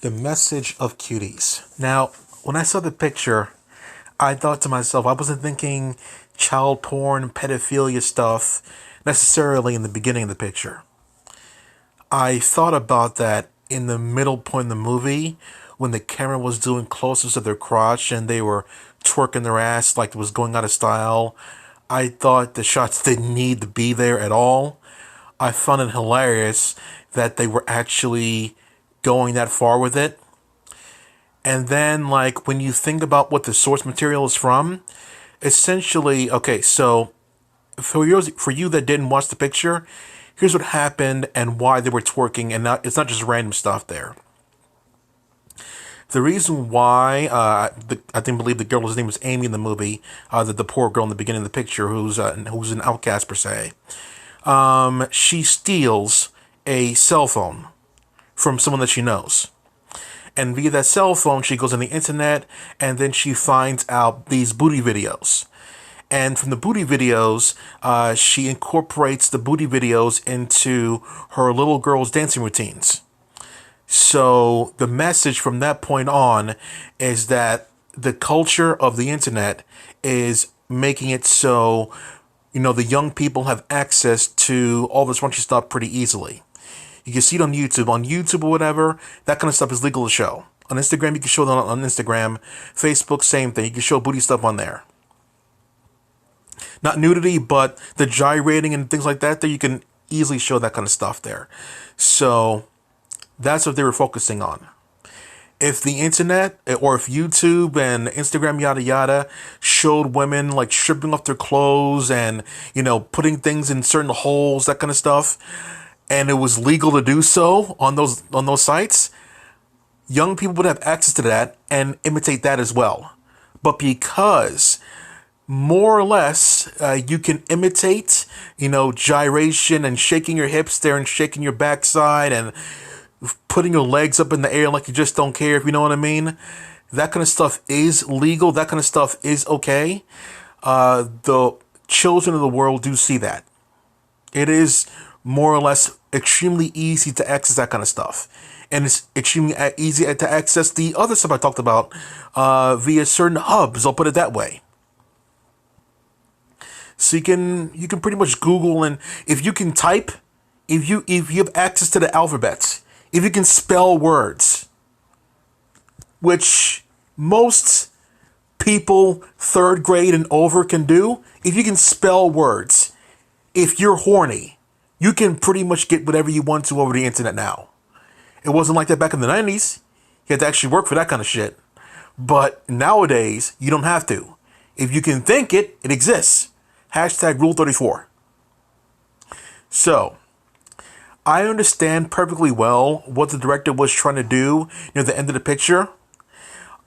The message of Cuties. Now, when I saw the picture, I thought to myself, I wasn't thinking child porn, pedophilia stuff necessarily in the beginning of the picture. I thought about that in the middle point of the movie when the camera was doing close-ups of their crotch and they were twerking their ass like it was going out of style. I thought the shots didn't need to be there at all. I found it hilarious that they were actually going that far with it. And then, like, when you think about what the source material is from, essentially, okay, so for you that didn't watch the picture, here's what happened and why they were twerking, and it's not just random stuff there. The reason why, I believe the girl's name was Amy in the movie, the poor girl in the beginning of the picture who's an outcast per se, she steals a cell phone from someone that she knows. And via that cell phone, she goes on the internet, and then she finds out these booty videos. And from the booty videos, she incorporates the booty videos into her little girl's dancing routines. So the message from that point on is that the culture of the internet is making it so, the young people have access to all this raunchy stuff pretty easily. You can see it on YouTube. On YouTube or whatever, that kind of stuff is legal to show. On Instagram, you can show that on Instagram. Facebook, same thing. You can show booty stuff on there. Not nudity, but the gyrating and things like that, there you can easily show that kind of stuff there. So that's what they were focusing on. If the internet or if YouTube and Instagram yada yada showed women like stripping off their clothes and, putting things in certain holes, that kind of stuff, and it was legal to do so on those sites, young people would have access to that and imitate that as well. But because more or less you can imitate, gyration and shaking your hips there and shaking your backside and putting your legs up in the air like you just don't care, if you know what I mean. That kind of stuff is legal. That kind of stuff is okay. The children of the world do see that. It is more or less extremely easy to access that kind of stuff. And it's extremely easy to access the other stuff I talked about via certain hubs, I'll put it that way. So you can pretty much Google, and if you can type, if you have access to the alphabet, if you can spell words, which most people 3rd grade and over can do, if you can spell words, if you're horny, you can pretty much get whatever you want to over the internet now. It wasn't like that back in the 90s. You had to actually work for that kind of shit. But nowadays, you don't have to. If you can think it, it exists. Hashtag Rule 34. So, I understand perfectly well what the director was trying to do near the end of the picture.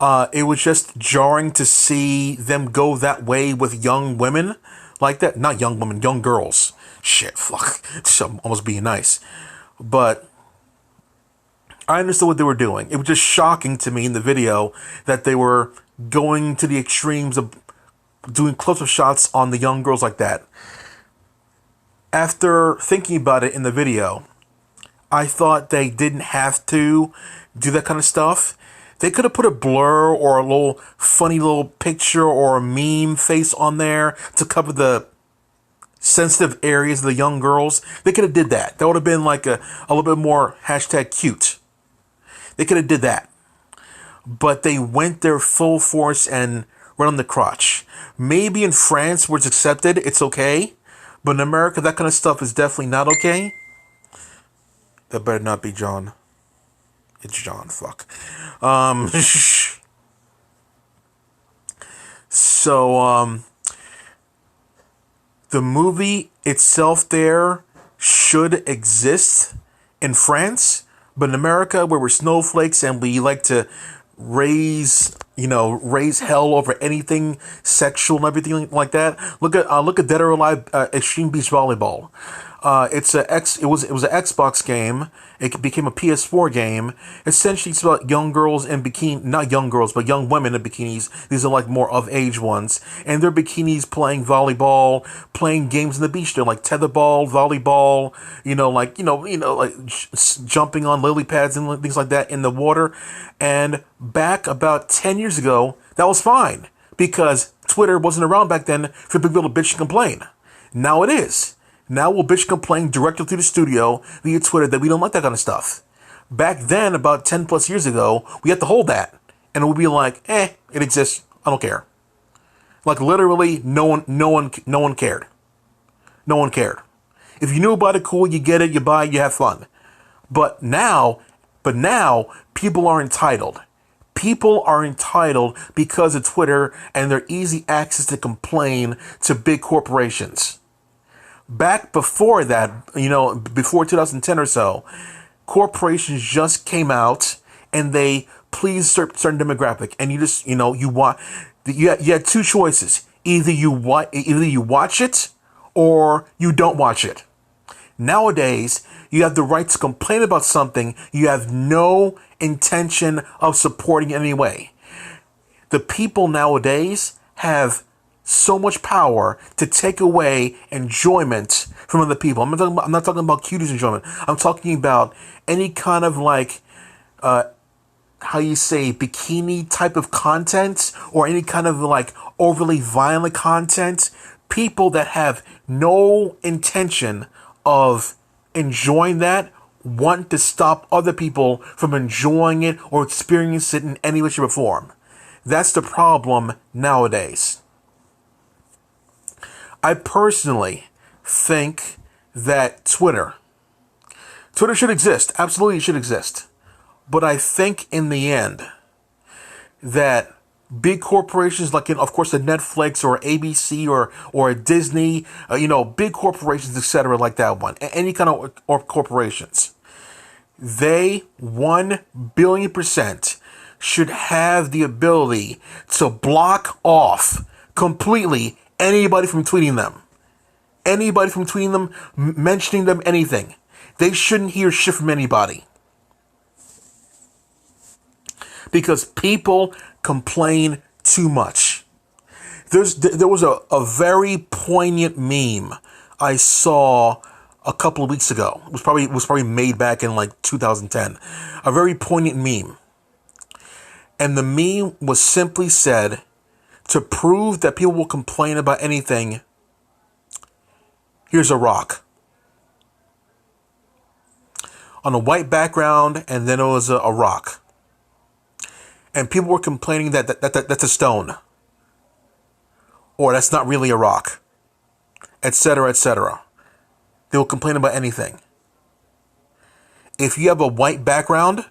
It was just jarring to see them go that way with young women like that. Not young women, young girls. Shit, fuck. I'm almost being nice. But I understood what they were doing. It was just shocking to me in the video that they were going to the extremes of doing close-up shots on the young girls like that. After thinking about it in the video, I thought they didn't have to do that kind of stuff. They could have put a blur or a little funny little picture or a meme face on there to cover the sensitive areas of the young girls. They could have did that. That would have been like a little bit more hashtag cute. They could have did that. But they went their full force and right on the crotch. Maybe in France where it's accepted, it's okay. But in America, that kind of stuff is definitely not okay. That better not be John. It's John, fuck. So, the movie itself there should exist in France, but in America, where we're snowflakes and we like to raise hell over anything sexual and everything like that. Look at Dead or Alive Extreme Beach Volleyball. It was an Xbox game. It became a PS4 game. Essentially, it's about young girls in bikini, not young girls, but young women in bikinis. These are like more of age ones, and they're bikinis playing volleyball, playing games on the beach. They're like tetherball, volleyball. Jumping on lily pads and things like that in the water. And back about 10 years ago, that was fine because Twitter wasn't around back then for people to bitch and complain. Now it is. Now we'll bitch complain directly to the studio via Twitter that we don't like that kind of stuff. Back then, about 10 plus years ago, we had to hold that. And it would be like, it exists. I don't care. Like literally, no one cared. No one cared. If you knew about it, cool, you get it, you buy it, you have fun. But now, people are entitled. People are entitled because of Twitter and their easy access to complain to big corporations. Back before that, before 2010 or so, corporations just came out and they pleased certain demographic, and you just, you had two choices: either you watch it or you don't watch it. Nowadays, you have the right to complain about something you have no intention of supporting in any way. The people nowadays have so much power to take away enjoyment from other people. I'm not talking about Cuties enjoyment. I'm talking about any kind of bikini type of content or any kind of overly violent content. People that have no intention of enjoying that want to stop other people from enjoying it or experiencing it in any way, shape, or form. That's the problem nowadays. I personally think that Twitter should exist. Absolutely, it should exist. But I think in the end that big corporations like, of course, a Netflix or ABC or a Disney, big corporations, etc., like that one, any kind of or corporations, they 1,000,000,000% should have the ability to block off completely anybody from tweeting them. Anybody from tweeting them, mentioning them, anything. They shouldn't hear shit from anybody. Because people complain too much. There was a very poignant meme I saw a couple of weeks ago. It was probably made back in 2010. A very poignant meme. And the meme was simply said, to prove that people will complain about anything, here's a rock. On a white background, and then it was a rock. And people were complaining that that's a stone. Or that's not really a rock. Etc., etc. They will complain about anything. If you have a white background,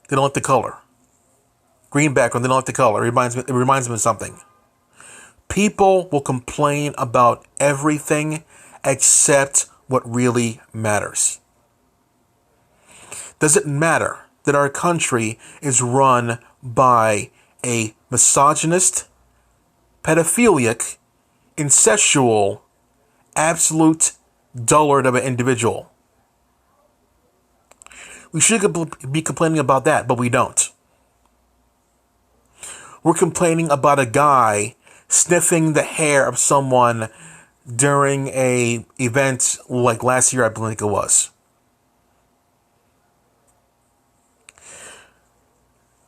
they don't like the color. Green background, they don't like the color. It reminds me of something. People will complain about everything except what really matters. Does it matter that our country is run by a misogynist, pedophilic, incestual, absolute dullard of an individual? We should be complaining about that, but we don't. We're complaining about a guy sniffing the hair of someone during a event like last year, I believe it was.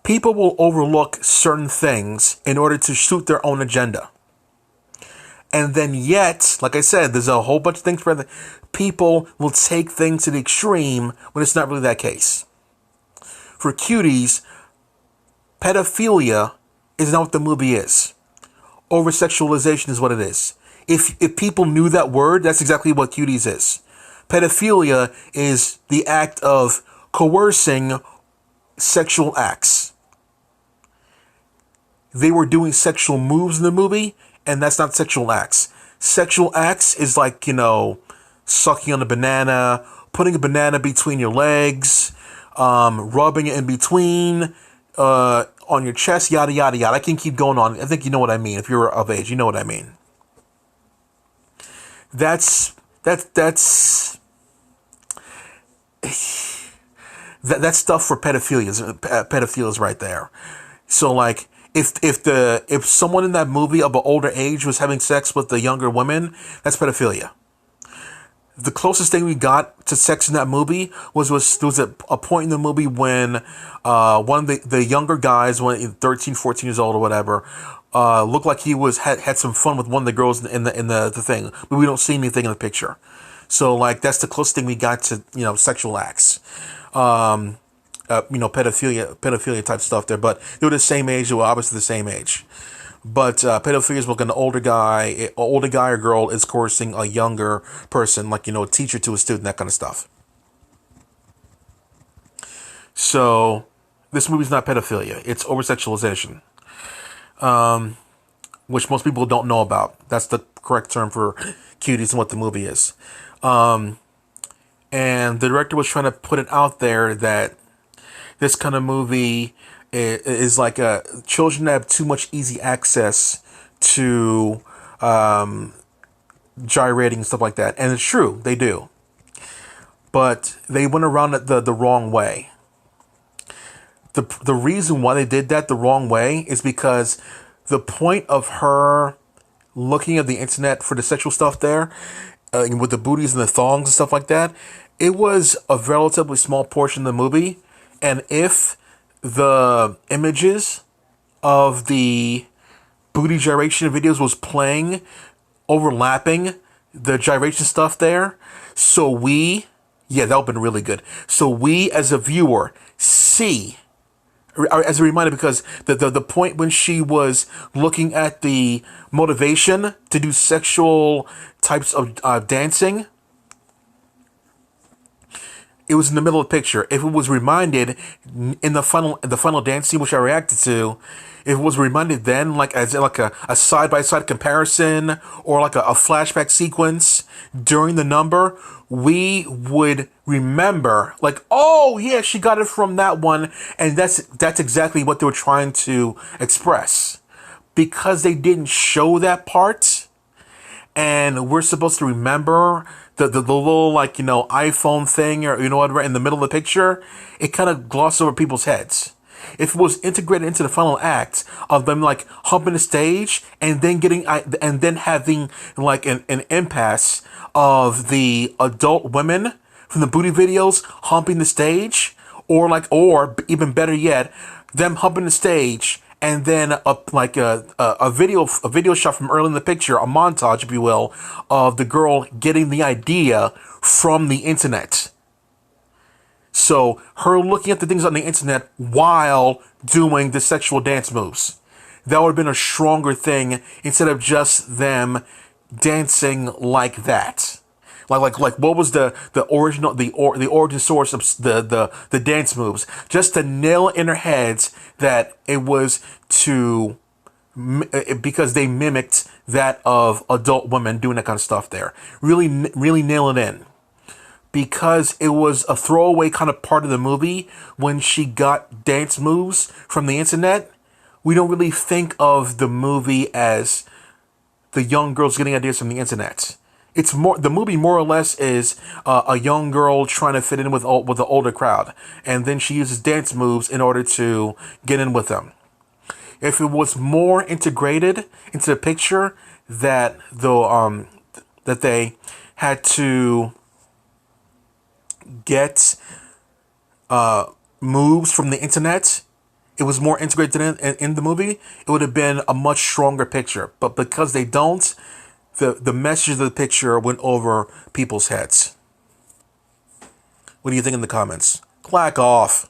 People will overlook certain things in order to suit their own agenda. And then yet, like I said, there's a whole bunch of things where people will take things to the extreme when it's not really that case. For Cuties, pedophilia is not what the movie is. Over-sexualization is what it is. If people knew that word, that's exactly what Cuties is. Pedophilia is the act of coercing sexual acts. They were doing sexual moves in the movie, and that's not sexual acts. Sexual acts is like, sucking on a banana, putting a banana between your legs, rubbing it in between, on your chest, yada, yada, yada. I can keep going on. I think you know what I mean. If you're of age, you know what I mean. That's That's that's stuff for pedophilia right there. So like if someone in that movie of an older age was having sex with the younger women, that's pedophilia. The closest thing we got to sex in that movie there was a point in the movie when one of the younger guys, when 13, 14 years old or whatever, looked like he had some fun with one of the girls in the thing, but we don't see anything in the picture. So like that's the closest thing we got to sexual acts. Pedophilia type stuff there, but they were the same age. They were obviously the same age. But pedophilia is when an older guy or girl is coercing a younger person, like a teacher to a student, that kind of stuff. So this movie's not pedophilia; it's over sexualization, which most people don't know about. That's the correct term for Cuties and what the movie is. And the director was trying to put it out there that this kind of movie is like children that have too much easy access to gyrating and stuff like that. And it's true, they do. But they went around it the wrong way. The reason why they did that the wrong way is because the point of her looking at the internet for the sexual stuff there, with the booties and the thongs and stuff like that, it was a relatively small portion of the movie. And if the images of the booty gyration videos was playing, overlapping the gyration stuff there, that would have been really good. So we, as a viewer, see, as a reminder, because the point when she was looking at the motivation to do sexual types of dancing, it was in the middle of the picture. If it was reminded in the final dance scene, which I reacted to, if it was reminded then, like as like a side by side comparison or like a flashback sequence during the number, we would remember like, oh yeah, she got it from that one, and that's exactly what they were trying to express. Because they didn't show that part, and we're supposed to remember the little iPhone thing or whatever in the middle of the picture, it kind of glossed over people's heads. If it was integrated into the final act of them like humping the stage and then having like an impasse of the adult women from the booty videos humping the stage, or even better yet, them humping the stage and then a video shot from early in the picture, a montage, if you will, of the girl getting the idea from the internet. So her looking at the things on the internet while doing the sexual dance moves. That would have been a stronger thing instead of just them dancing like that. Like what was the origin source of the dance moves? Just to nail in their heads that it was because they mimicked that of adult women doing that kind of stuff there. Really nail it in. Because it was a throwaway kind of part of the movie when she got dance moves from the internet, we don't really think of the movie as the young girls getting ideas from the internet. It's more, the movie more or less is a young girl trying to fit in with the older crowd, and then she uses dance moves in order to get in with them. If it was more integrated into the picture that they had to get moves from the internet, it was more integrated in the movie, it would have been a much stronger picture. But because they don't, the message of the picture went over people's heads. What do you think in the comments? Clack off.